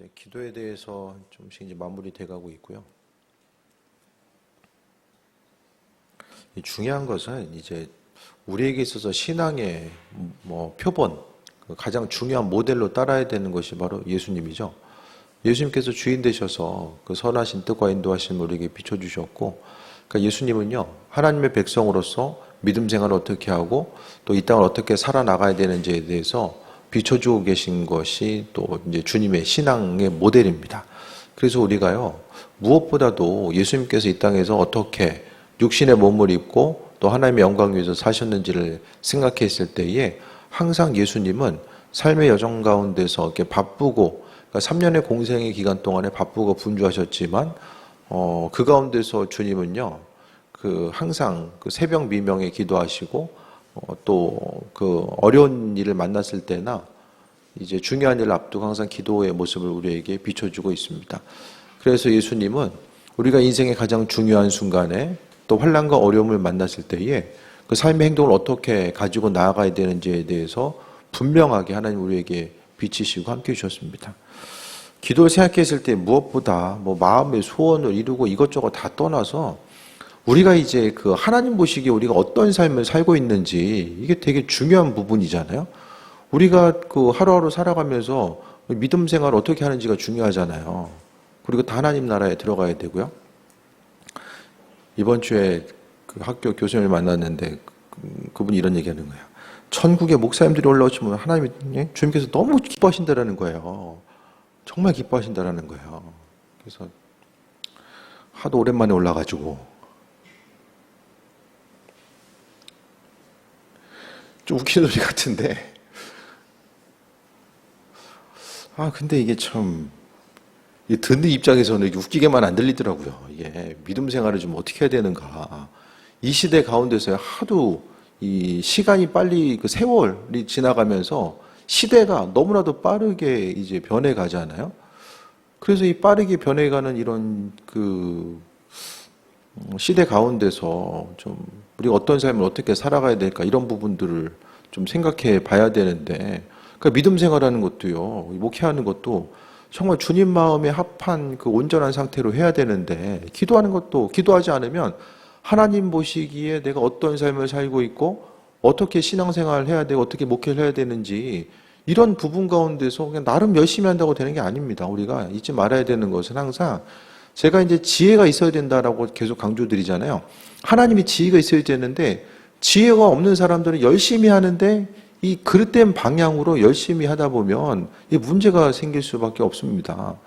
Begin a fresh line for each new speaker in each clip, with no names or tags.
이제 기도에 대해서 좀씩 이제 마무리돼 가고 있고요. 중요한 것은 이제 우리에게 있어서 신앙의 표본, 가장 중요한 모델로 따라야 되는 것이 바로 예수님이죠. 예수님께서 주인 되셔서 그 선하신 뜻과 인도하심을 우리에게 비춰주셨고, 그러니까 예수님은요, 하나님의 백성으로서 믿음 생활을 어떻게 하고 또 이 땅을 어떻게 살아나가야 되는지에 대해서 비춰주고 계신 것이 또 이제 주님의 신앙의 모델입니다. 그래서 우리가요, 무엇보다도 예수님께서 이 땅에서 어떻게 육신의 몸을 입고 또 하나님의 영광 위에서 사셨는지를 생각했을 때에 항상 예수님은 삶의 여정 가운데서 이렇게 바쁘고, 그러니까 3년의 공생의 기간 동안에 바쁘고 분주하셨지만 그 가운데서 주님은요, 항상 그 새벽 미명에 기도하시고 또 그 어려운 일을 만났을 때나 이제 중요한 일을 앞두고 항상 기도의 모습을 우리에게 비춰주고 있습니다. 그래서 예수님은 우리가 인생의 가장 중요한 순간에 또 환난과 어려움을 만났을 때에 그 삶의 행동을 어떻게 가지고 나아가야 되는지에 대해서 분명하게 하나님 우리에게 비치시고 함께 해주셨습니다. 기도를 생각했을 때 무엇보다 마음의 소원을 이루고 이것저것 다 떠나서 우리가 이제 그 하나님 보시기에 우리가 어떤 삶을 살고 있는지 이게 되게 중요한 부분이잖아요. 우리가 그 하루하루 살아가면서 믿음 생활을 어떻게 하는지가 중요하잖아요. 그리고 다 하나님 나라에 들어가야 되고요. 이번 주에 그 학교 교수님을 만났는데 그분이 이런 얘기하는 거예요. 천국에 목사님들이 올라오시면 하나님, 주님께서 너무 기뻐하신다라는 거예요. 정말 기뻐하신다라는 거예요. 그래서 하도 오랜만에 올라가지고 좀 웃기는 소리 같은데, 근데 이게 참 듣는 입장에서는 이게 웃기게만 안 들리더라고요. 이게 믿음 생활을 좀 어떻게 해야 되는가. 이 시대 가운데서 하도 이 시간이 빨리 그 세월이 지나가면서 시대가 너무나도 빠르게 이제 변해가잖아요. 그래서 이 빠르게 변해가는 이런 그 시대 가운데서 좀 우리가 어떤 삶을 어떻게 살아가야 될까, 이런 부분들을 좀 생각해 봐야 되는데, 그러니까 믿음 생활하는 것도요, 목회하는 것도 정말 주님 마음에 합한 그 온전한 상태로 해야 되는데, 기도하는 것도 기도하지 않으면 하나님 보시기에 내가 어떤 삶을 살고 있고 어떻게 신앙생활을 해야 되고 어떻게 목회를 해야 되는지, 이런 부분 가운데서 그냥 나름 열심히 한다고 되는 게 아닙니다. 우리가 잊지 말아야 되는 것은 항상, 제가 이제 지혜가 있어야 된다라고 계속 강조드리잖아요. 하나님이 지혜가 있어야 되는데, 지혜가 없는 사람들은 열심히 하는데 이 그릇된 방향으로 열심히 하다 보면 이 문제가 생길 수밖에 없습니다.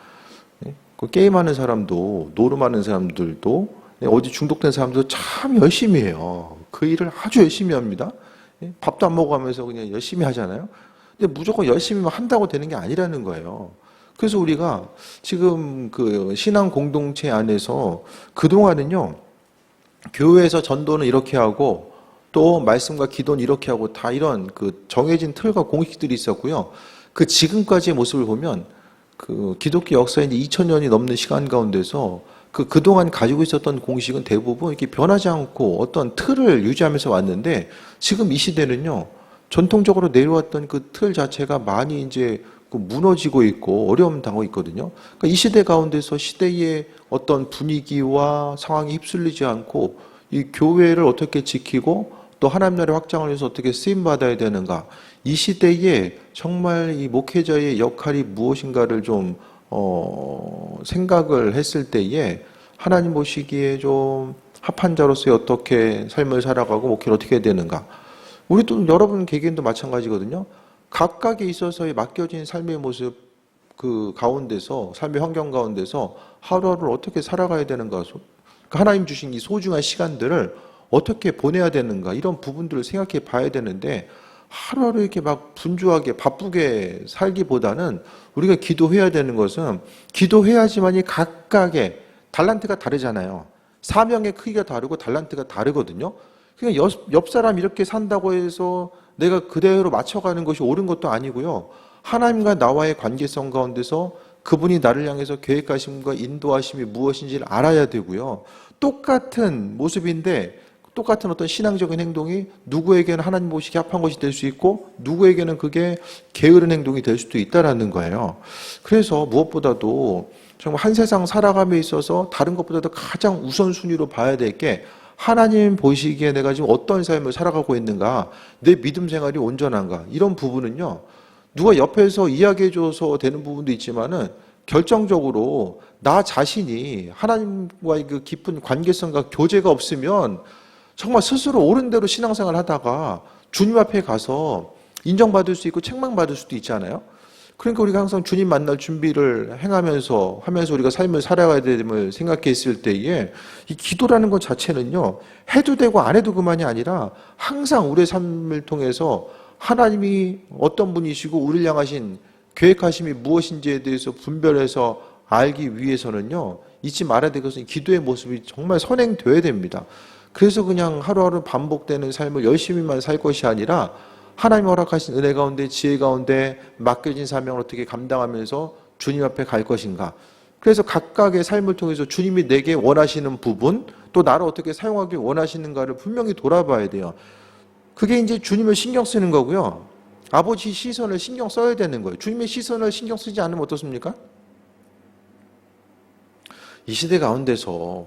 게임하는 사람도, 노름하는 사람들도, 어디 중독된 사람도 참 열심히 해요. 그 일을 아주 열심히 합니다. 밥도 안 먹어가면서 그냥 열심히 하잖아요. 근데 무조건 열심히만 한다고 되는 게 아니라는 거예요. 그래서 우리가 지금 그 신앙 공동체 안에서 그동안은요, 교회에서 전도는 이렇게 하고 또 말씀과 기도는 이렇게 하고 다 이런 그 정해진 틀과 공식들이 있었고요. 그 지금까지의 모습을 보면 그 기독교 역사에 이제 2000년이 넘는 시간 가운데서 그동안 가지고 있었던 공식은 대부분 이렇게 변하지 않고 어떤 틀을 유지하면서 왔는데, 지금 이 시대는요, 전통적으로 내려왔던 그 틀 자체가 많이 이제 무너지고 있고 어려움 당하고 있거든요. 그러니까 이 시대 가운데서 시대의 어떤 분위기와 상황에 휩쓸리지 않고 이 교회를 어떻게 지키고 또 하나님 나라의 확장을 위해서 어떻게 쓰임 받아야 되는가, 이 시대에 정말 이 목회자의 역할이 무엇인가를 좀 생각을 했을 때에 하나님 보시기에 좀 합한 자로서의 어떻게 삶을 살아가고 목회를 어떻게 해야 되는가. 우리 또 여러분 개개인도 마찬가지거든요. 각각에 있어서의 맡겨진 삶의 모습 그 가운데서, 삶의 환경 가운데서 하루하루를 어떻게 살아가야 되는가, 하나님 주신 이 소중한 시간들을 어떻게 보내야 되는가, 이런 부분들을 생각해 봐야 되는데, 하루하루 이렇게 막 분주하게 바쁘게 살기보다는 우리가 기도해야 되는 것은, 기도해야지만이 각각의 달란트가 다르잖아요. 사명의 크기가 다르고 달란트가 다르거든요. 그러니까 옆 사람 이렇게 산다고 해서 내가 그대로 맞춰가는 것이 옳은 것도 아니고요. 하나님과 나와의 관계성 가운데서 그분이 나를 향해서 계획하심과 인도하심이 무엇인지를 알아야 되고요. 똑같은 모습인데 똑같은 어떤 신앙적인 행동이 누구에게는 하나님 보시기에 합한 것이 될 수 있고 누구에게는 그게 게으른 행동이 될 수도 있다라는 거예요. 그래서 무엇보다도 정말 한 세상 살아감에 있어서 다른 것보다도 가장 우선순위로 봐야 될 게 하나님 보시기에 내가 지금 어떤 삶을 살아가고 있는가, 내 믿음 생활이 온전한가, 이런 부분은요, 누가 옆에서 이야기해줘서 되는 부분도 있지만은 결정적으로 나 자신이 하나님과의 그 깊은 관계성과 교제가 없으면 정말 스스로 옳은 대로 신앙생활 하다가 주님 앞에 가서 인정받을 수 있고 책망받을 수도 있잖아요. 그러니까 우리가 항상 주님 만날 준비를 하면서 우리가 삶을 살아가야 됨을 생각했을 때에 이 기도라는 것 자체는요, 해도 되고 안 해도 그만이 아니라 항상 우리의 삶을 통해서 하나님이 어떤 분이시고 우리를 향하신 계획하심이 무엇인지에 대해서 분별해서 알기 위해서는요, 잊지 말아야 될 것은 기도의 모습이 정말 선행되어야 됩니다. 그래서 그냥 하루하루 반복되는 삶을 열심히만 살 것이 아니라 하나님 허락하신 은혜 가운데, 지혜 가운데 맡겨진 사명을 어떻게 감당하면서 주님 앞에 갈 것인가. 그래서 각각의 삶을 통해서 주님이 내게 원하시는 부분, 또 나를 어떻게 사용하기 원하시는가를 분명히 돌아봐야 돼요. 그게 이제 주님을 신경 쓰는 거고요. 아버지 시선을 신경 써야 되는 거예요. 주님의 시선을 신경 쓰지 않으면 어떻습니까? 이 시대 가운데서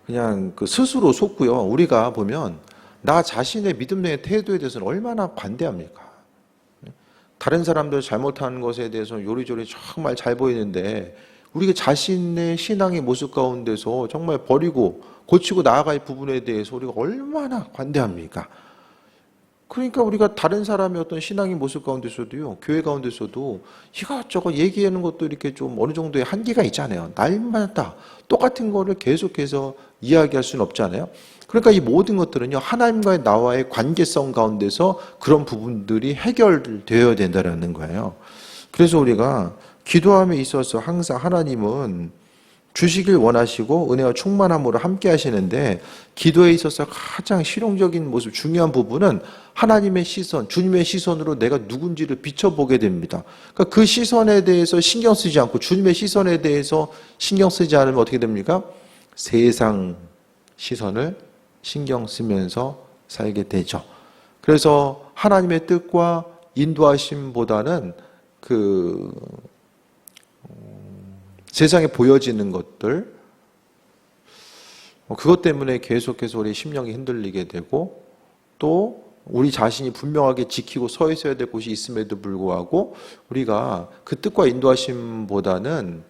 그냥 그 스스로 속고요. 우리가 보면 나 자신의 믿음의 태도에 대해서는 얼마나 관대합니까? 다른 사람들 잘못하는 것에 대해서 요리조리 정말 잘 보이는데 우리가 자신의 신앙의 모습 가운데서 정말 버리고 고치고 나아갈 부분에 대해서 우리가 얼마나 관대합니까? 그러니까 우리가 다른 사람의 어떤 신앙의 모습 가운데서도요, 교회 가운데서도 이것저것 얘기하는 것도 이렇게 좀 어느 정도의 한계가 있잖아요. 날마다 똑같은 거를 계속해서 이야기할 수는 없잖아요. 그러니까 이 모든 것들은요, 하나님과의 나와의 관계성 가운데서 그런 부분들이 해결되어야 된다는 거예요. 그래서 우리가 기도함에 있어서 항상 하나님은 주시길 원하시고 은혜와 충만함으로 함께 하시는데, 기도에 있어서 가장 실용적인 모습, 중요한 부분은 하나님의 시선, 주님의 시선으로 내가 누군지를 비춰보게 됩니다. 그러니까 그 시선에 대해서 신경 쓰지 않고 주님의 시선에 대해서 신경 쓰지 않으면 어떻게 됩니까? 세상 시선을 신경 쓰면서 살게 되죠. 그래서 하나님의 뜻과 인도하심보다는 세상에 보여지는 것들, 그것 때문에 계속해서 우리 심령이 흔들리게 되고, 또 우리 자신이 분명하게 지키고 서 있어야 될 곳이 있음에도 불구하고 우리가 그 뜻과 인도하심보다는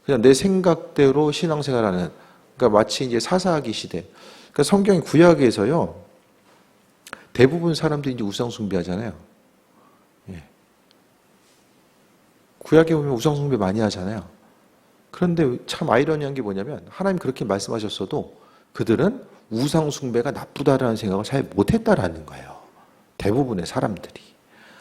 그냥 내 생각대로 신앙생활하는, 그러니까 마치 이제 사사기 시대, 그러니까 성경 구약에서요, 대부분 사람들이 이제 우상 숭배하잖아요. 예. 구약에 보면 우상 숭배 많이 하잖아요. 그런데 참 아이러니한 게 뭐냐면 하나님 그렇게 말씀하셨어도 그들은 우상 숭배가 나쁘다라는 생각을 잘 못했다라는 거예요. 대부분의 사람들이.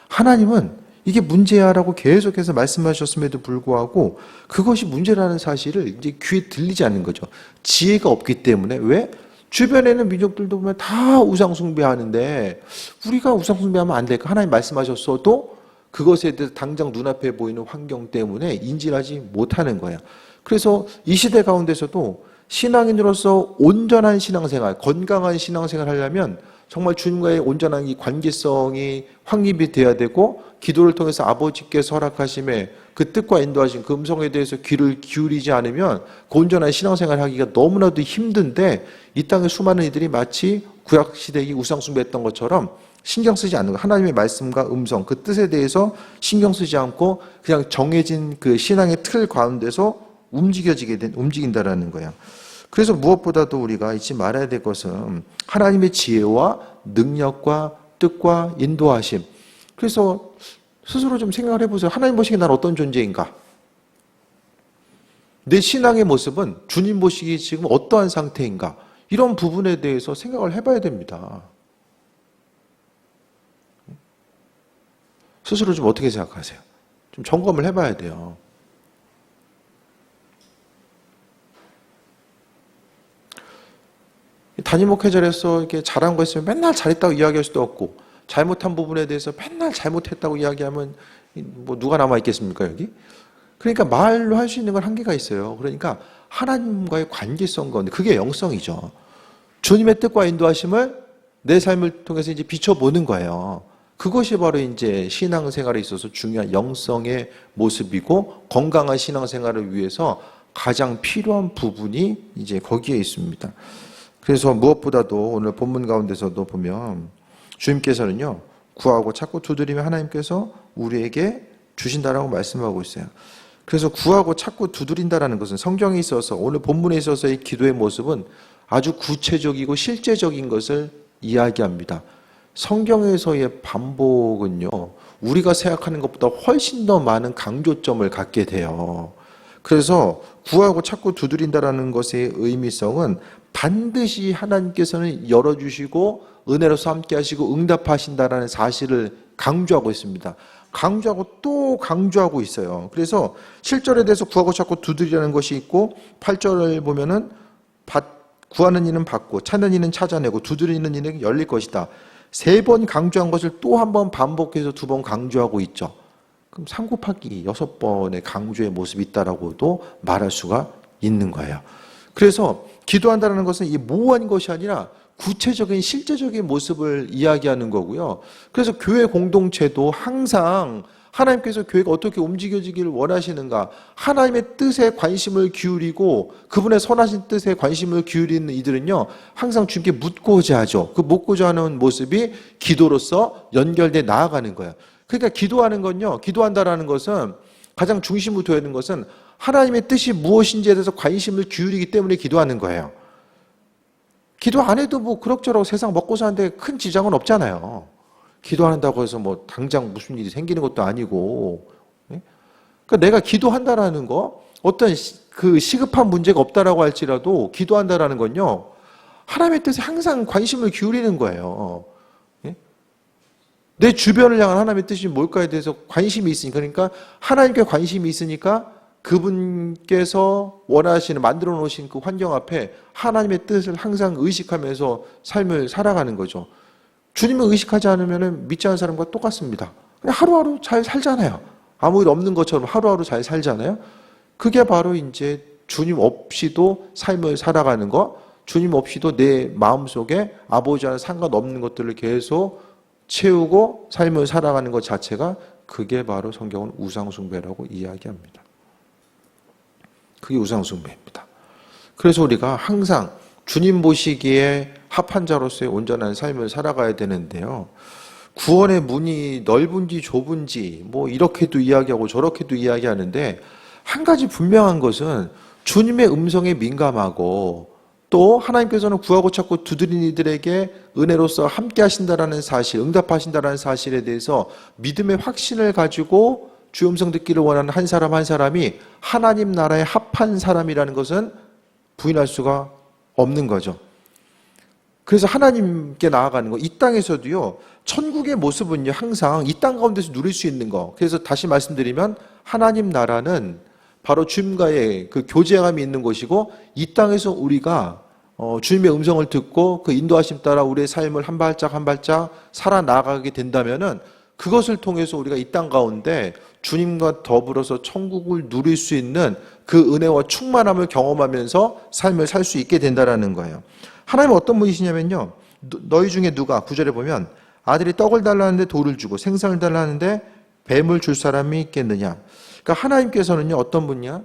하나님은 이게 문제야라고 계속해서 말씀하셨음에도 불구하고 그것이 문제라는 사실을 이제 귀에 들리지 않는 거죠. 지혜가 없기 때문에. 왜? 주변에는 민족들도 보면 다 우상 숭배하는데 우리가 우상 숭배하면 안 될까? 하나님 말씀하셨어도 그것에 대해서 당장 눈앞에 보이는 환경 때문에 인지하지 못하는 거예요. 그래서 이 시대 가운데서도 신앙인으로서 온전한 신앙생활, 건강한 신앙생활 하려면 정말 주님과의 온전한 이 관계성이 확립이 돼야 되고, 기도를 통해서 아버지께서 허락하심에 그 뜻과 인도하신 그 음성에 대해서 귀를 기울이지 않으면 그 온전한 신앙생활 하기가 너무나도 힘든데, 이 땅의 수많은 이들이 마치 구약시대의 우상숭배했던 것처럼 신경 쓰지 않는 거, 하나님의 말씀과 음성, 그 뜻에 대해서 신경 쓰지 않고 그냥 정해진 그 신앙의 틀 가운데서 움직인다라는 거예요. 그래서 무엇보다도 우리가 잊지 말아야 될 것은 하나님의 지혜와 능력과 뜻과 인도하심. 그래서 스스로 좀 생각을 해보세요. 하나님 보시기에 난 어떤 존재인가? 내 신앙의 모습은 주님 보시기에 지금 어떠한 상태인가? 이런 부분에 대해서 생각을 해봐야 됩니다. 스스로 좀 어떻게 생각하세요? 좀 점검을 해봐야 돼요. 담임 목회자로서 이렇게 잘한 거 있으면 맨날 잘했다고 이야기할 수도 없고, 잘못한 부분에 대해서 맨날 잘못했다고 이야기하면 뭐 누가 남아 있겠습니까, 여기? 그러니까 말로 할 수 있는 건 한계가 있어요. 그러니까 하나님과의 관계성 가운데, 그게 영성이죠. 주님의 뜻과 인도하심을 내 삶을 통해서 이제 비춰보는 거예요. 그것이 바로 이제 신앙생활에 있어서 중요한 영성의 모습이고 건강한 신앙생활을 위해서 가장 필요한 부분이 이제 거기에 있습니다. 그래서 무엇보다도 오늘 본문 가운데서도 보면 주님께서는요, 구하고 찾고 두드리면 하나님께서 우리에게 주신다라고 말씀하고 있어요. 그래서 구하고 찾고 두드린다라는 것은 성경에 있어서 오늘 본문에 있어서의 기도의 모습은 아주 구체적이고 실제적인 것을 이야기합니다. 성경에서의 반복은요, 우리가 생각하는 것보다 훨씬 더 많은 강조점을 갖게 돼요. 그래서 구하고 찾고 두드린다라는 것의 의미성은 반드시 하나님께서는 열어주시고 은혜로서 함께 하시고 응답하신다라는 사실을 강조하고 있습니다. 강조하고 또 강조하고 있어요. 그래서 7절에 대해서 구하고 찾고 두드리라는 것이 있고 8절을 보면은 구하는 이는 받고 찾는 이는 찾아내고 두드리는 이는 열릴 것이다. 3번 강조한 것을 또 한 번 반복해서 2번 강조하고 있죠. 그럼 3 곱하기 6번의 강조의 모습이 있다라고도 말할 수가 있는 거예요. 그래서 기도한다는 것은 이 모호한 것이 아니라 구체적인 실제적인 모습을 이야기하는 거고요. 그래서 교회 공동체도 항상 하나님께서 교회가 어떻게 움직여지기를 원하시는가, 하나님의 뜻에 관심을 기울이고 그분의 선하신 뜻에 관심을 기울이는 이들은요, 항상 주님께 묻고자 하죠. 그 묻고자 하는 모습이 기도로서 연결돼 나아가는 거예요. 그러니까 기도하는 건요, 기도한다라는 것은 가장 중심으로 둬야 하는 것은 하나님의 뜻이 무엇인지에 대해서 관심을 기울이기 때문에 기도하는 거예요. 기도 안 해도 뭐 그럭저럭 세상 먹고 사는데 큰 지장은 없잖아요. 기도한다고 해서 뭐 당장 무슨 일이 생기는 것도 아니고. 그러니까 내가 기도한다라는 거, 어떤 그 시급한 문제가 없다라고 할지라도 기도한다라는 건요, 하나님의 뜻에 항상 관심을 기울이는 거예요. 내 주변을 향한 하나님의 뜻이 뭘까에 대해서 관심이 있으니까, 그러니까 하나님께 관심이 있으니까 그분께서 원하시는, 만들어 놓으신 그 환경 앞에 하나님의 뜻을 항상 의식하면서 삶을 살아가는 거죠. 주님을 의식하지 않으면 믿지 않는 사람과 똑같습니다. 그냥 하루하루 잘 살잖아요. 아무 일 없는 것처럼 하루하루 잘 살잖아요. 그게 바로 이제 주님 없이도 삶을 살아가는 것, 주님 없이도 내 마음속에 아버지와는 상관없는 것들을 계속 채우고 삶을 살아가는 것 자체가, 그게 바로 성경은 우상숭배라고 이야기합니다. 그게 우상숭배입니다. 그래서 우리가 항상 주님 보시기에 합한 자로서의 온전한 삶을 살아가야 되는데요. 구원의 문이 넓은지 좁은지 뭐 이렇게도 이야기하고 저렇게도 이야기하는데, 한 가지 분명한 것은 주님의 음성에 민감하고 또 하나님께서는 구하고 찾고 두드리는 이들에게 은혜로서 함께 하신다라는 사실, 응답하신다라는 사실에 대해서 믿음의 확신을 가지고 주의 음성 듣기를 원하는 한 사람 한 사람이 하나님 나라에 합한 사람이라는 것은 부인할 수가 없는 거죠. 그래서 하나님께 나아가는 거, 이 땅에서도요, 천국의 모습은요, 항상 이 땅 가운데서 누릴 수 있는 거. 그래서 다시 말씀드리면 하나님 나라는 바로 주님과의 그 교제감이 있는 것이고, 이 땅에서 우리가 주님의 음성을 듣고 그 인도하심 따라 우리의 삶을 한 발짝 한 발짝 살아나가게 된다면은, 그것을 통해서 우리가 이 땅 가운데 주님과 더불어서 천국을 누릴 수 있는 그 은혜와 충만함을 경험하면서 삶을 살 수 있게 된다라는 거예요. 하나님은 어떤 분이시냐면요, 너희 중에 누가, 9절에 보면 아들이 떡을 달라는데 돌을 주고 생선을 달라는데 뱀을 줄 사람이 있겠느냐. 그러니까 하나님께서는요, 어떤 분이냐,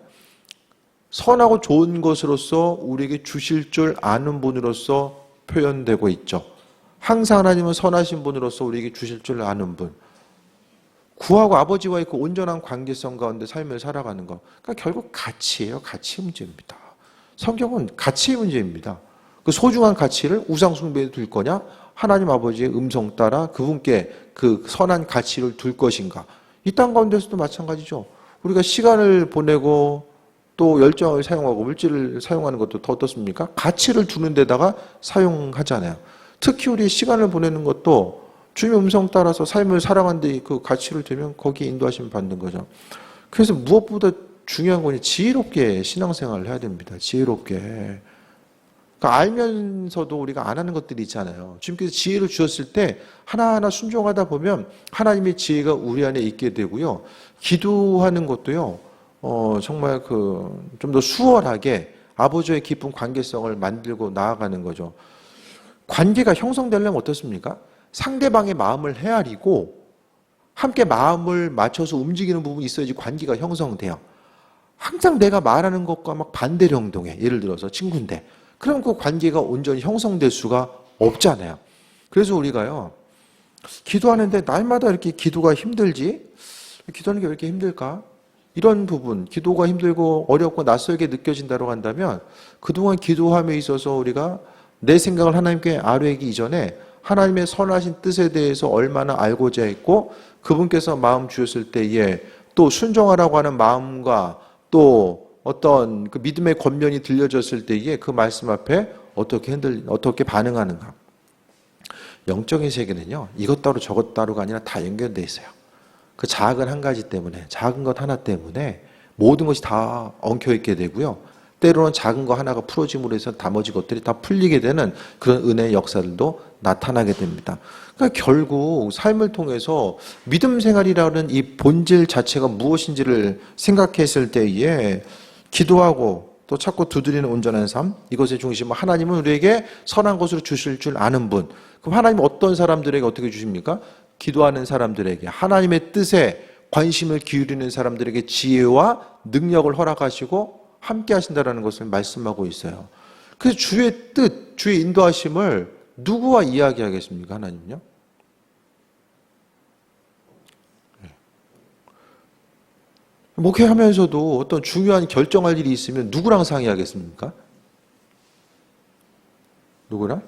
선하고 좋은 것으로서 우리에게 주실 줄 아는 분으로서 표현되고 있죠. 항상 하나님은 선하신 분으로서 우리에게 주실 줄 아는 분, 구하고 아버지와의 그 온전한 관계성 가운데 삶을 살아가는 것. 그러니까 결국 가치예요. 가치 문제입니다. 성경은 가치의 문제입니다. 그 소중한 가치를 우상숭배에 둘 거냐, 하나님 아버지의 음성 따라 그분께 그 선한 가치를 둘 것인가. 이 땅 가운데서도 마찬가지죠. 우리가 시간을 보내고 또 열정을 사용하고 물질을 사용하는 것도 더 어떻습니까? 가치를 두는 데다가 사용하잖아요. 특히 우리 시간을 보내는 것도 주님의 음성 따라서 삶을 살아가는 데 그 가치를 두면 거기에 인도하심을 받는 거죠. 그래서 무엇보다 중요한 건 지혜롭게 신앙생활을 해야 됩니다. 지혜롭게. 그러니까 알면서도 우리가 안 하는 것들이 있잖아요. 주님께서 지혜를 주셨을 때 하나하나 순종하다 보면 하나님의 지혜가 우리 안에 있게 되고요. 기도하는 것도요, 정말 좀 더 수월하게 아버지의 깊은 관계성을 만들고 나아가는 거죠. 관계가 형성되려면 어떻습니까? 상대방의 마음을 헤아리고 함께 마음을 맞춰서 움직이는 부분이 있어야지 관계가 형성돼요. 항상 내가 말하는 것과 막 반대로 행동해. 예를 들어서 친구인데. 그럼 그 관계가 온전히 형성될 수가 없잖아요. 그래서 우리가요, 기도하는데 날마다 이렇게 기도가 힘들지? 기도하는 게 왜 이렇게 힘들까? 이런 부분, 기도가 힘들고 어렵고 낯설게 느껴진다고 한다면 그동안 기도함에 있어서 우리가 내 생각을 하나님께 아뢰기 이전에 하나님의 선하신 뜻에 대해서 얼마나 알고자 했고 그분께서 마음 주셨을 때에 또 순종하라고 하는 마음과 또 어떤 그 믿음의 권면이 들려졌을 때에 그 말씀 앞에 어떻게 반응하는가. 영적인 세계는요, 이것 따로 저것 따로가 아니라 다 연결되어 있어요. 그 작은 한 가지 때문에, 작은 것 하나 때문에 모든 것이 다 엉켜있게 되고요. 때로는 작은 거 하나가 풀어짐으로 해서 나머지 것들이 다 풀리게 되는 그런 은혜의 역사들도 나타나게 됩니다. 그러니까 결국 삶을 통해서 믿음 생활이라는 이 본질 자체가 무엇인지를 생각했을 때에 기도하고 또 찾고 두드리는 온전한 삶, 이것의 중심은 하나님은 우리에게 선한 것으로 주실 줄 아는 분. 그럼 하나님은 어떤 사람들에게 어떻게 주십니까? 기도하는 사람들에게, 하나님의 뜻에 관심을 기울이는 사람들에게 지혜와 능력을 허락하시고 함께 하신다는 것을 말씀하고 있어요. 그래서 주의 뜻, 주의 인도하심을 누구와 이야기하겠습니까? 하나님은요? 목회하면서도 어떤 중요한 결정할 일이 있으면 누구랑 상의하겠습니까? 누구랑?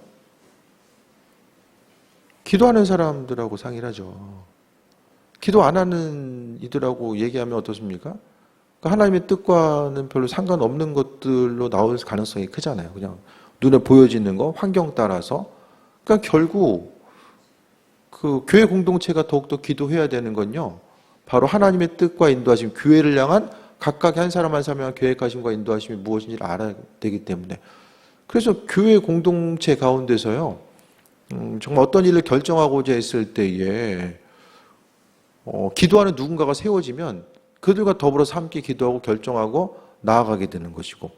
기도하는 사람들하고 상의를 하죠. 기도 안 하는 이들하고 얘기하면 어떻습니까? 그러니까 하나님의 뜻과는 별로 상관없는 것들로 나올 가능성이 크잖아요. 그냥 눈에 보여지는 거, 환경 따라서. 그러니까 결국 그 교회 공동체가 더욱더 기도해야 되는 건요, 바로 하나님의 뜻과 인도하심, 교회를 향한 각각의 한 사람 한 사람을 향한 계획하심과 인도하심이 무엇인지를 알아야 되기 때문에. 그래서 교회 공동체 가운데서요, 정말 어떤 일을 결정하고자 했을 때에 기도하는 누군가가 세워지면 그들과 더불어서 함께 기도하고 결정하고 나아가게 되는 것이고,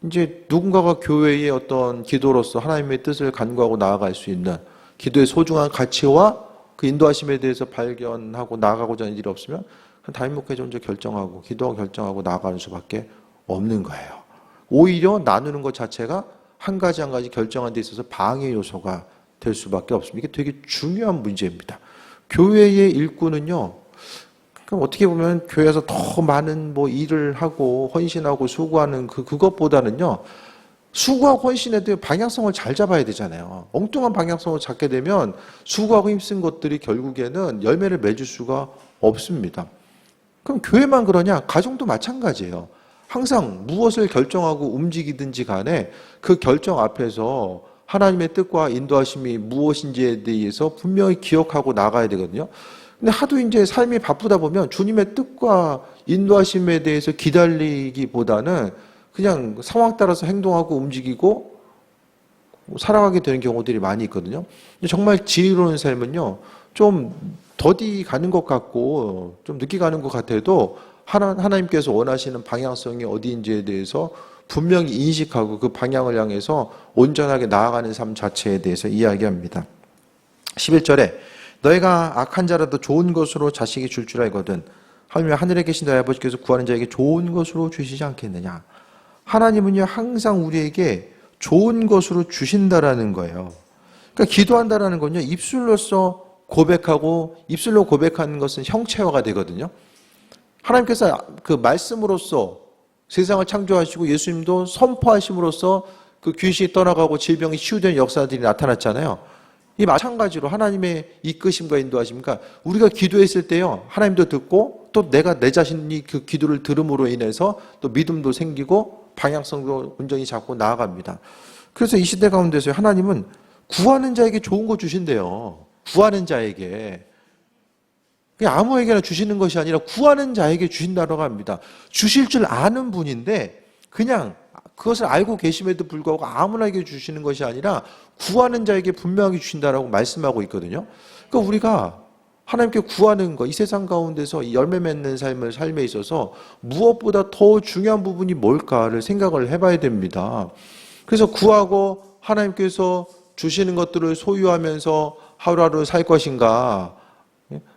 이제 누군가가 교회의 어떤 기도로서 하나님의 뜻을 간구하고 나아갈 수 있는 기도의 소중한 가치와 그 인도하심에 대해서 발견하고 나아가고자 하는 일이 없으면 담임 목회자 혼자 결정하고 기도하고 결정하고 나아가는 수밖에 없는 거예요. 오히려 나누는 것 자체가 한 가지 한 가지 결정하는 데 있어서 방해 요소가 될 수밖에 없습니다. 이게 되게 중요한 문제입니다. 교회의 일꾼은요, 그럼 어떻게 보면 교회에서 더 많은 뭐 일을 하고 헌신하고 수고하는 그것보다는요, 수고하고 헌신해도 방향성을 잘 잡아야 되잖아요. 엉뚱한 방향성을 잡게 되면 수고하고 힘쓴 것들이 결국에는 열매를 맺을 수가 없습니다. 그럼 교회만 그러냐? 가정도 마찬가지예요. 항상 무엇을 결정하고 움직이든지 간에 그 결정 앞에서 하나님의 뜻과 인도하심이 무엇인지에 대해서 분명히 기억하고 나가야 되거든요. 근데 하도 이제 삶이 바쁘다 보면 주님의 뜻과 인도하심에 대해서 기다리기보다는 그냥 상황 따라서 행동하고 움직이고 살아가게 되는 경우들이 많이 있거든요. 정말 지혜로운 삶은요, 좀 더디 가는 것 같고 좀 늦게 가는 것 같아도 하나님께서 원하시는 방향성이 어디인지에 대해서 분명히 인식하고 그 방향을 향해서 온전하게 나아가는 삶 자체에 대해서 이야기합니다. 11절에 너희가 악한 자라도 좋은 것으로 자식이 줄 줄 알거든 하물며 하늘에 계신 너희 아버지께서 구하는 자에게 좋은 것으로 주시지 않겠느냐. 하나님은요, 항상 우리에게 좋은 것으로 주신다라는 거예요. 그러니까 기도한다라는 건요, 입술로서 고백하고 입술로 고백하는 것은 형체화가 되거든요. 하나님께서 그 말씀으로써 세상을 창조하시고 예수님도 선포하심으로써 그 귀신이 떠나가고 질병이 치유되는 역사들이 나타났잖아요. 이 마찬가지로 하나님의 이끄심과 인도하심과 우리가 기도했을 때요, 하나님도 듣고 또 내가 내 자신이 그 기도를 들음으로 인해서 또 믿음도 생기고 방향성도 온전히 잡고 나아갑니다. 그래서 이 시대 가운데서 하나님은 구하는 자에게 좋은 거 주신대요. 구하는 자에게. 그냥 아무에게나 주시는 것이 아니라 구하는 자에게 주신다고 합니다. 주실 줄 아는 분인데 그냥 그것을 알고 계심에도 불구하고 아무나에게 주시는 것이 아니라 구하는 자에게 분명하게 주신다라고 말씀하고 있거든요. 그러니까 우리가 하나님께 구하는 것, 이 세상 가운데서 열매 맺는 삶에 있어서 무엇보다 더 중요한 부분이 뭘까를 생각을 해봐야 됩니다. 그래서 구하고 하나님께서 주시는 것들을 소유하면서 하루하루 살 것인가?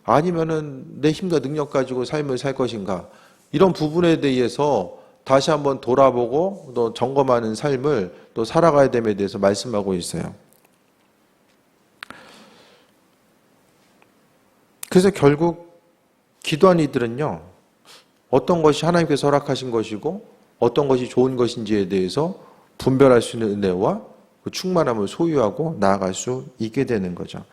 아니면은 내 힘과 능력 가지고 삶을 살 것인가? 이런 부분에 대해서 다시 한번 돌아보고 또 점검하는 삶을 또 살아가야 됨에 대해서 말씀하고 있어요. 그래서 결국 기도한 이들은요, 어떤 것이 하나님께서 허락하신 것이고 어떤 것이 좋은 것인지에 대해서 분별할 수 있는 은혜와 그 충만함을 소유하고 나아갈 수 있게 되는 거죠.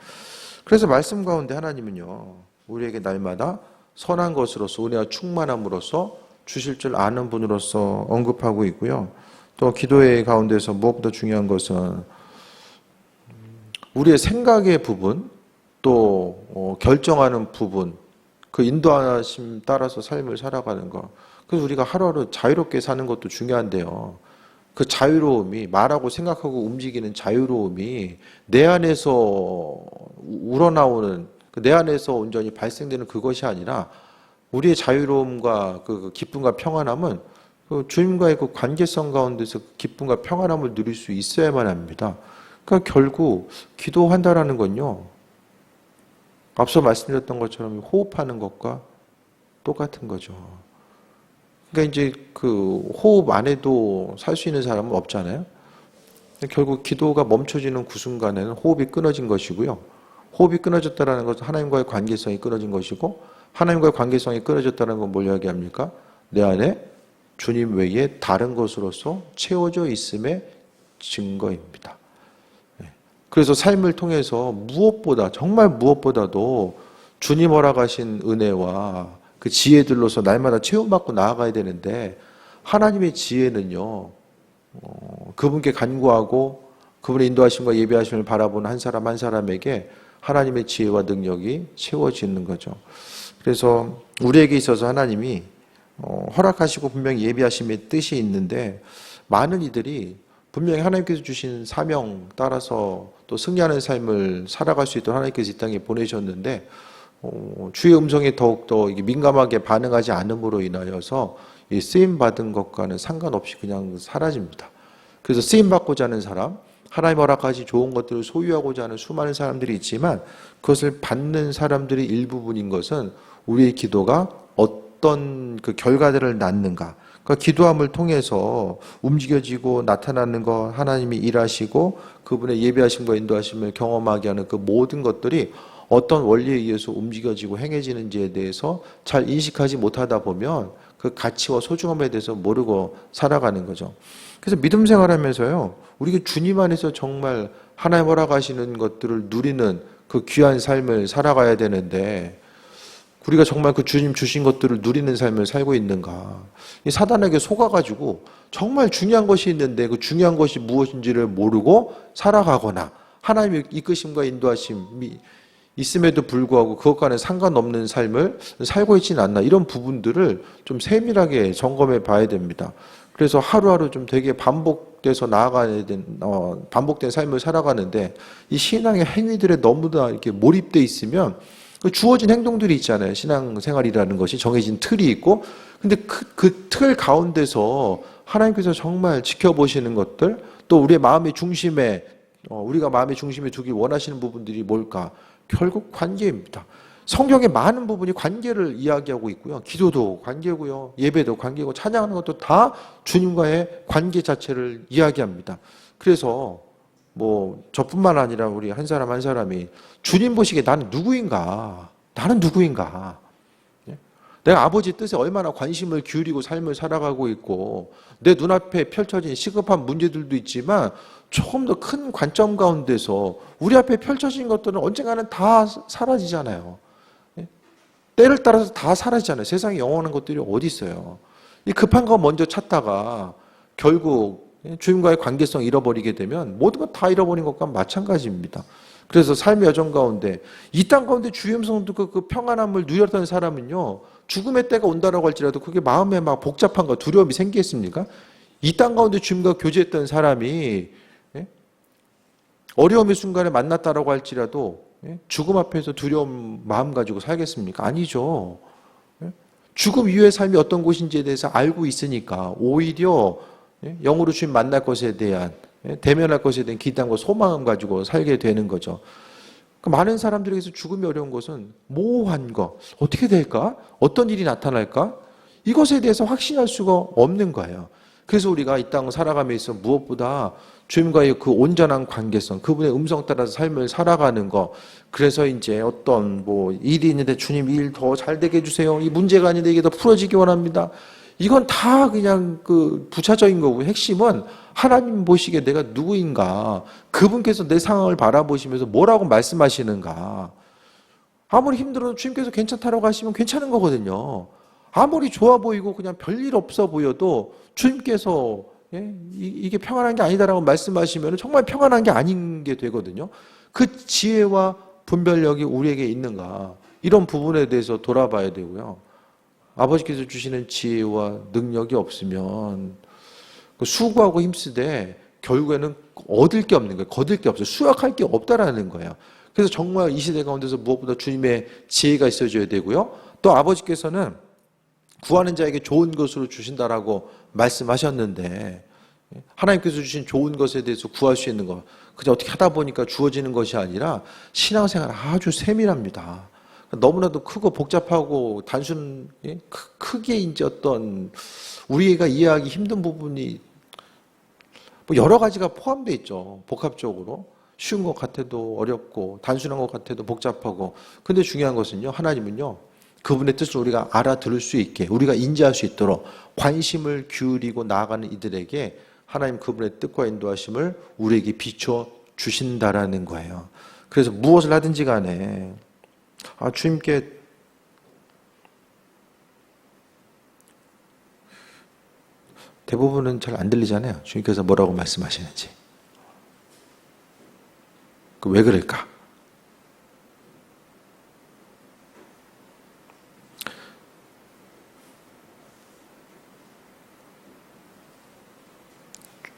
그래서 말씀 가운데 하나님은요, 우리에게 날마다 선한 것으로서 은혜와 충만함으로써 주실 줄 아는 분으로서 언급하고 있고요. 또 기도의 가운데서 무엇보다 중요한 것은 우리의 생각의 부분, 또 결정하는 부분, 그 인도하심 따라서 삶을 살아가는 것. 그래서 우리가 하루하루 자유롭게 사는 것도 중요한데요. 그 자유로움이, 말하고 생각하고 움직이는 자유로움이 내 안에서 우러나오는, 내 안에서 온전히 발생되는 그것이 아니라 우리의 자유로움과 그 기쁨과 평안함은 그 주님과의 그 관계성 가운데서 기쁨과 평안함을 누릴 수 있어야만 합니다. 그러니까 결국 기도한다라는 건요, 앞서 말씀드렸던 것처럼 호흡하는 것과 똑같은 거죠. 그러니까 이제 그 호흡 안에도 살 수 있는 사람은 없잖아요. 결국 기도가 멈춰지는 그 순간에는 호흡이 끊어진 것이고요. 호흡이 끊어졌다는 것은 하나님과의 관계성이 끊어진 것이고, 하나님과의 관계성이 끊어졌다는 건 뭘 이야기합니까? 내 안에 주님 외에 다른 것으로서 채워져 있음의 증거입니다. 그래서 삶을 통해서 무엇보다, 정말 무엇보다도 주님 허락하신 은혜와 그 지혜들로서 날마다 체험받고 나아가야 되는데, 하나님의 지혜는요, 그분께 간구하고 그분의 인도하심과 예배하심을 바라보는 한 사람 한 사람에게 하나님의 지혜와 능력이 채워지는 거죠. 그래서 우리에게 있어서 하나님이 허락하시고 분명히 예배하심의 뜻이 있는데, 많은 이들이 분명히 하나님께서 주신 사명 따라서 또 승리하는 삶을 살아갈 수 있도록 하나님께서 이 땅에 보내셨는데, 주의 음성에 더욱더 민감하게 반응하지 않음으로 인하여서 이 쓰임받은 것과는 상관없이 그냥 사라집니다. 그래서 쓰임받고자 하는 사람, 하나님 허락하시 좋은 것들을 소유하고자 하는 수많은 사람들이 있지만, 그것을 받는 사람들이 일부분인 것은 우리의 기도가 어떤 그 결과들을 낳는가, 그러니까 기도함을 통해서 움직여지고 나타나는 것, 하나님이 일하시고 그분의 예배하심과 인도하심을 경험하게 하는 그 모든 것들이 어떤 원리에 의해서 움직여지고 행해지는지에 대해서 잘 인식하지 못하다 보면 그 가치와 소중함에 대해서 모르고 살아가는 거죠. 그래서 믿음 생활하면서요, 우리가 주님 안에서 정말 하나님 허락하시는 것들을 누리는 그 귀한 삶을 살아가야 되는데, 우리가 정말 그 주님 주신 것들을 누리는 삶을 살고 있는가? 이 사단에게 속아가지고 정말 중요한 것이 있는데 그 중요한 것이 무엇인지를 모르고 살아가거나, 하나님의 이끄심과 인도하심이 있음에도 불구하고 그것과는 상관없는 삶을 살고 있지는 않나, 이런 부분들을 좀 세밀하게 점검해 봐야 됩니다. 그래서 하루하루 좀 되게 반복돼서 나아가야 반복된 삶을 살아가는데, 이 신앙의 행위들에 너무나 이렇게 몰입돼 있으면 그 주어진 행동들이 있잖아요. 신앙생활이라는 것이 정해진 틀이 있고, 근데 그 틀 가운데서 하나님께서 정말 지켜보시는 것들, 또 우리의 마음의 중심에, 우리가 마음의 중심에 두길 원하시는 부분들이 뭘까? 결국 관계입니다. 성경의 많은 부분이 관계를 이야기하고 있고요. 기도도 관계고요. 예배도 관계고, 찬양하는 것도 다 주님과의 관계 자체를 이야기합니다. 그래서 저뿐만 아니라 우리 한 사람 한 사람이 주님 보시기에 나는 누구인가? 나는 누구인가? 내가 아버지 뜻에 얼마나 관심을 기울이고 삶을 살아가고 있고, 내 눈앞에 펼쳐진 시급한 문제들도 있지만 조금 더 큰 관점 가운데서 우리 앞에 펼쳐진 것들은 언젠가는 다 사라지잖아요. 때를 따라서 다 사라지잖아요. 세상에 영원한 것들이 어디 있어요? 이 급한 거 먼저 찾다가 결국 주님과의 관계성 잃어버리게 되면 모든 것 다 잃어버린 것과 마찬가지입니다. 그래서 삶의 여정 가운데, 이 땅 가운데 주의 음성도 그 평안함을 누렸던 사람은요, 죽음의 때가 온다라고 할지라도 그게 마음에 막 복잡함과 두려움이 생기겠습니까? 이 땅 가운데 주님과 교제했던 사람이 어려움의 순간에 만났다라고 할지라도 죽음 앞에서 두려움 마음 가지고 살겠습니까? 아니죠. 죽음 이후의 삶이 어떤 곳인지에 대해서 알고 있으니까 오히려 영으로 주님 만날 것에 대한 대면할 것에 대한 기대함과 소망을 가지고 살게 되는 거죠. 많은 사람들에게서 죽음이 어려운 것은 모호한 거, 어떻게 될까? 어떤 일이 나타날까? 이것에 대해서 확신할 수가 없는 거예요. 그래서 우리가 이 땅을 살아감에 있어 무엇보다 주님과의 그 온전한 관계성, 그분의 음성 따라서 삶을 살아가는 거. 그래서 이제 어떤 일이 있는데 주님 일 더 잘 되게 해주세요. 이 문제가 아닌데 이게 더 풀어지기 원합니다. 이건 다 그냥 그 부차적인 거고, 핵심은 하나님 보시기에 내가 누구인가, 그분께서 내 상황을 바라보시면서 뭐라고 말씀하시는가. 아무리 힘들어도 주님께서 괜찮다라고 하시면 괜찮은 거거든요. 아무리 좋아 보이고 그냥 별일 없어 보여도 주님께서 이게 평안한 게 아니다라고 말씀하시면 정말 평안한 게 아닌 게 되거든요. 그 지혜와 분별력이 우리에게 있는가, 이런 부분에 대해서 돌아봐야 되고요. 아버지께서 주시는 지혜와 능력이 없으면 수고하고 힘쓰되 결국에는 얻을 게 없는 거예요. 거둘 게 없어요. 수확할 게 없다라는 거예요. 그래서 정말 이 시대 가운데서 무엇보다 주님의 지혜가 있어줘야 되고요. 또 아버지께서는 구하는 자에게 좋은 것으로 주신다라고 말씀하셨는데, 하나님께서 주신 좋은 것에 대해서 구할 수 있는 것, 그냥 어떻게 하다 보니까 주어지는 것이 아니라 신앙생활 아주 세밀합니다. 너무나도 크고 복잡하고 단순, 크게 이제 어떤 우리가 이해하기 힘든 부분이 여러 가지가 포함되어 있죠. 복합적으로. 쉬운 것 같아도 어렵고, 단순한 것 같아도 복잡하고. 근데 중요한 것은요, 하나님은요, 그분의 뜻을 우리가 알아들을 수 있게, 우리가 인지할 수 있도록 관심을 기울이고 나아가는 이들에게 하나님 그분의 뜻과 인도하심을 우리에게 비춰 주신다라는 거예요. 그래서 무엇을 하든지 간에 주님께 대부분은 잘 안 들리잖아요. 주님께서 뭐라고 말씀하시는지. 왜 그럴까?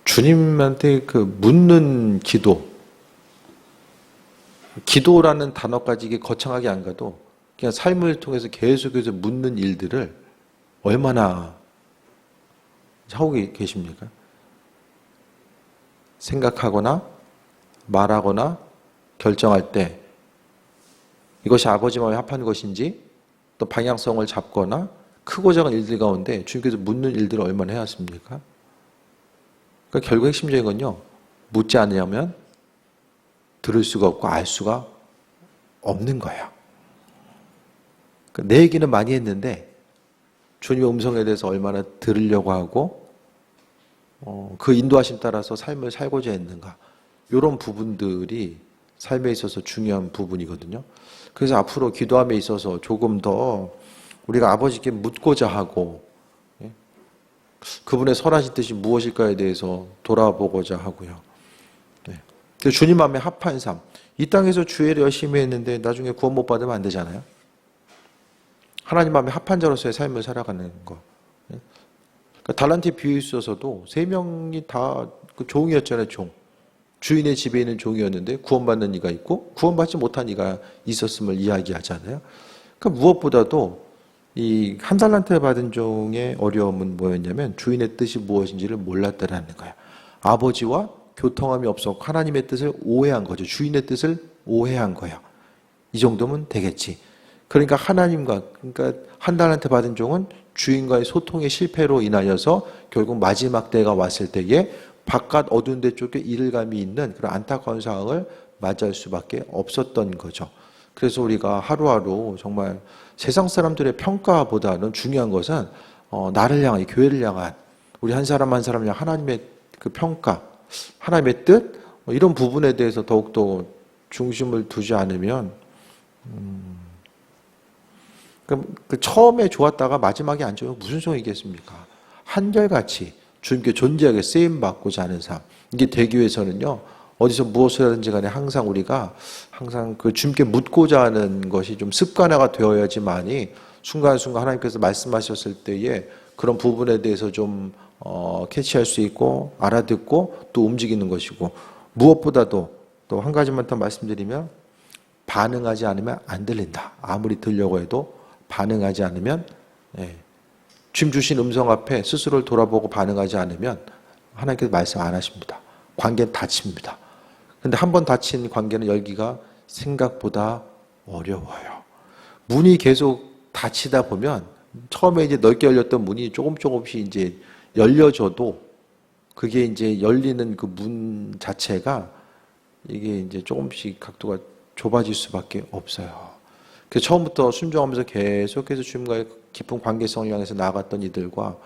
주님한테 그 묻는 기도라는 단어까지 이게 거창하게 안 가도 그냥 삶을 통해서 계속해서 묻는 일들을 얼마나 하고 계십니까? 생각하거나 말하거나 결정할 때 이것이 아버지 마음에 합한 것인지, 또 방향성을 잡거나 크고 작은 일들 가운데 주님께서 묻는 일들을 얼마나 해왔습니까? 그러니까 결국 핵심적인 건요, 묻지 않으면 들을 수가 없고 알 수가 없는 거예요. 내 얘기는 많이 했는데 주님의 음성에 대해서 얼마나 들으려고 하고 그 인도하심 따라서 삶을 살고자 했는가, 이런 부분들이 삶에 있어서 중요한 부분이거든요. 그래서 앞으로 기도함에 있어서 조금 더 우리가 아버지께 묻고자 하고, 그분의 선하신 뜻이 무엇일까에 대해서 돌아보고자 하고요. 주님 마음에 합한 삶. 이 땅에서 주의를 열심히 했는데 나중에 구원 못 받으면 안 되잖아요. 하나님 마음에 합한 자로서의 삶을 살아가는 거. 그러니까 달란트에 비유 있어서도 3명이 다 그 종이었잖아요. 주인의 집에 있는 종이었는데 구원받는 이가 있고 구원받지 못한 이가 있었음을 이야기하잖아요. 그러니까 무엇보다도 이 한 달란트 받은 종의 어려움은 뭐였냐면 주인의 뜻이 무엇인지를 몰랐다라는 거예요. 아버지와 교통함이 없었고 하나님의 뜻을 오해한 거죠. 주인의 뜻을 오해한 거예요. 이 정도면 되겠지. 그러니까 그러니까 한 달란트 받은 종은 주인과의 소통의 실패로 인하여서 결국 마지막 때가 왔을 때에 바깥 어두운 데 쪽에 이를감이 있는 그런 안타까운 상황을 맞이할 수밖에 없었던 거죠. 그래서 우리가 하루하루 정말 세상 사람들의 평가보다는 중요한 것은 나를 향한, 교회를 향한, 우리 한 사람 한 사람을 향한 하나님의 그 평가, 하나님의 뜻, 이런 부분에 대해서 더욱더 중심을 두지 않으면 그 처음에 좋았다가 마지막에 안 좋으면 무슨 소용이겠습니까? 한결같이 주님께 존재하게 쓰임받고자 하는 삶, 이게 되기 위해서는요, 어디서 무엇을 하든지 간에 항상 우리가 그 주님께 묻고자 하는 것이 좀 습관화가 되어야지만이 순간순간 하나님께서 말씀하셨을 때에 그런 부분에 대해서 좀 캐치할 수 있고 알아듣고 또 움직이는 것이고, 무엇보다도 또 한 가지만 더 말씀드리면, 반응하지 않으면 안 들린다. 아무리 들려고 해도 반응하지 않으면, 주님 주신 음성 앞에 스스로를 돌아보고 반응하지 않으면 하나님께서 말씀 안 하십니다. 관계는 닫힙니다. 근데 한 번 닫힌 관계는 열기가 생각보다 어려워요. 문이 계속 닫히다 보면 처음에 이제 넓게 열렸던 문이 조금씩 이제 열려져도 그게 이제 열리는 그 문 자체가 이게 이제 조금씩 각도가 좁아질 수밖에 없어요. 그래서 처음부터 순종하면서 계속해서 주님과의 깊은 관계성을 향해서 나아갔던 이들과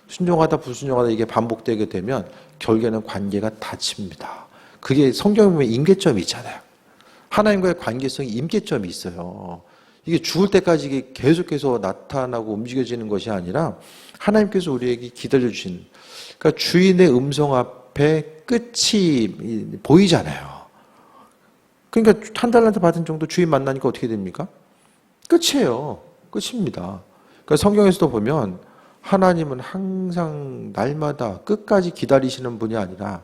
순종하다 불순종하다 이게 반복되게 되면 결국에는 관계가 닫힙니다. 그게 성경에 보면 임계점이 있잖아요. 하나님과의 관계성이 임계점이 있어요. 이게 죽을 때까지 이게 계속해서 나타나고 움직여지는 것이 아니라 하나님께서 우리에게 기다려주신, 그러니까 주인의 음성 앞에 끝이 보이잖아요. 그러니까 한 달란트 받은 정도 주인 만나니까 어떻게 됩니까? 끝이에요. 끝입니다. 그러니까 성경에서도 보면 하나님은 항상 날마다 끝까지 기다리시는 분이 아니라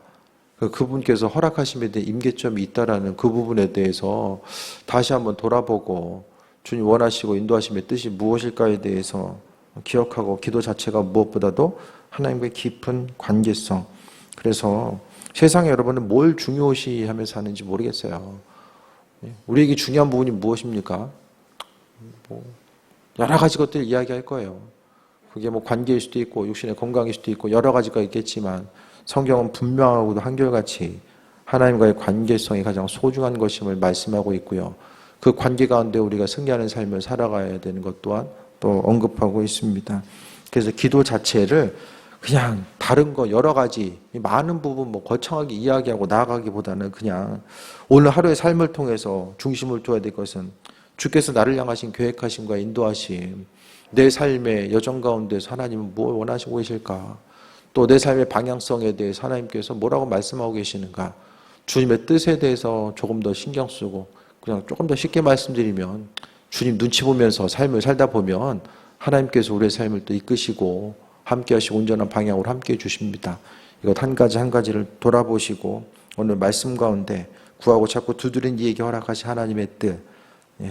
그분께서 허락하심에 대해 임계점이 있다라는 그 부분에 대해서 다시 한번 돌아보고 주님 원하시고 인도하심의 뜻이 무엇일까에 대해서 기억하고 기도 자체가 무엇보다도 하나님과의 깊은 관계성. 그래서 세상에 여러분은 뭘 중요시하면서 사는지 모르겠어요. 우리에게 중요한 부분이 무엇입니까? 여러 가지 것들 이야기할 거예요. 그게 관계일 수도 있고 육신의 건강일 수도 있고 여러 가지가 있겠지만 성경은 분명하고도 한결같이 하나님과의 관계성이 가장 소중한 것임을 말씀하고 있고요. 그 관계 가운데 우리가 승리하는 삶을 살아가야 되는 것 또한 또 언급하고 있습니다. 그래서 기도 자체를 그냥 다른 거 여러 가지 많은 부분 거창하게 이야기하고 나아가기보다는 그냥 오늘 하루의 삶을 통해서 중심을 둬야 될 것은 주께서 나를 향하신 계획하심과 인도하심, 내 삶의 여정 가운데서 하나님은 뭘 원하시고 계실까? 또 내 삶의 방향성에 대해서 하나님께서 뭐라고 말씀하고 계시는가? 주님의 뜻에 대해서 조금 더 신경 쓰고 그냥 조금 더 쉽게 말씀드리면 주님 눈치 보면서 삶을 살다 보면 하나님께서 우리의 삶을 또 이끄시고 함께 하시고 온전한 방향으로 함께 해 주십니다. 이것 한 가지 한 가지를 돌아보시고 오늘 말씀 가운데 구하고 자꾸 두드린 이에게 허락하신 하나님의 뜻,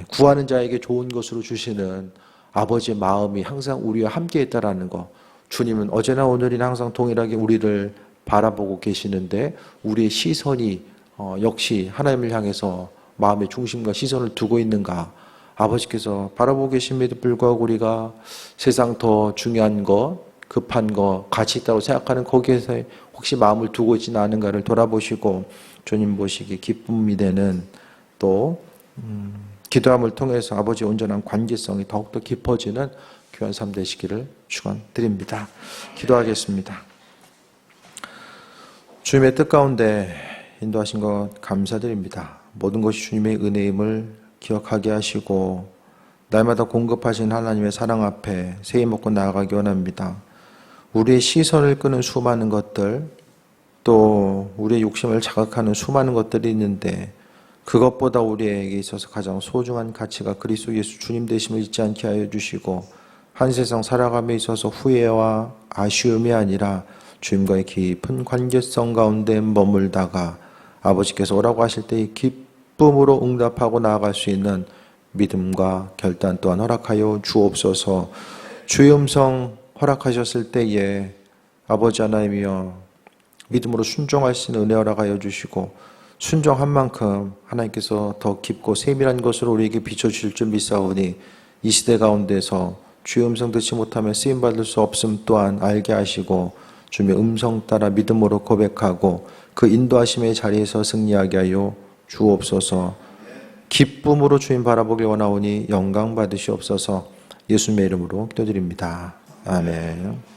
구하는 자에게 좋은 것으로 주시는 아버지의 마음이 항상 우리와 함께 있다라는 것, 주님은 어제나 오늘이나 항상 동일하게 우리를 바라보고 계시는데 우리의 시선이 역시 하나님을 향해서 마음의 중심과 시선을 두고 있는가, 아버지께서 바라보고 계심에도 불구하고 우리가 세상 더 중요한 것, 급한 것, 가치 있다고 생각하는 거기에서 혹시 마음을 두고 있지는 않은가를 돌아보시고 주님 보시기에 기쁨이 되는 또 기도함을 통해서 아버지의 온전한 관계성이 더욱더 깊어지는 귀한 삶 되시기를 축원드립니다. 기도하겠습니다. 주님의 뜻 가운데 인도하신 것 감사드립니다. 모든 것이 주님의 은혜임을 기억하게 하시고 날마다 공급하신 하나님의 사랑 앞에 세임 먹고 나아가기 원합니다. 우리의 시선을 끄는 수많은 것들, 또 우리의 욕심을 자극하는 수많은 것들이 있는데 그것보다 우리에게 있어서 가장 소중한 가치가 그리스도 예수 주님 되심을 잊지 않게 하여 주시고 한 세상 살아감에 있어서 후회와 아쉬움이 아니라 주님과의 깊은 관계성 가운데 머물다가 아버지께서 오라고 하실 때 기쁨으로 응답하고 나아갈 수 있는 믿음과 결단 또한 허락하여 주옵소서. 주의 음성 허락하셨을 때에 아버지 하나님이여 믿음으로 순종할 수 있는 은혜 허락하여 주시고 순종한 만큼 하나님께서 더 깊고 세밀한 것으로 우리에게 비춰주실 줄 믿사오니 이 시대 가운데서 주의 음성 듣지 못하면 쓰임받을 수 없음 또한 알게 하시고 주님의 음성 따라 믿음으로 고백하고 그 인도하심의 자리에서 승리하게 하여 주옵소서. 기쁨으로 주님 바라보길 원하오니 영광 받으시옵소서. 예수님의 이름으로 기도드립니다. 아멘.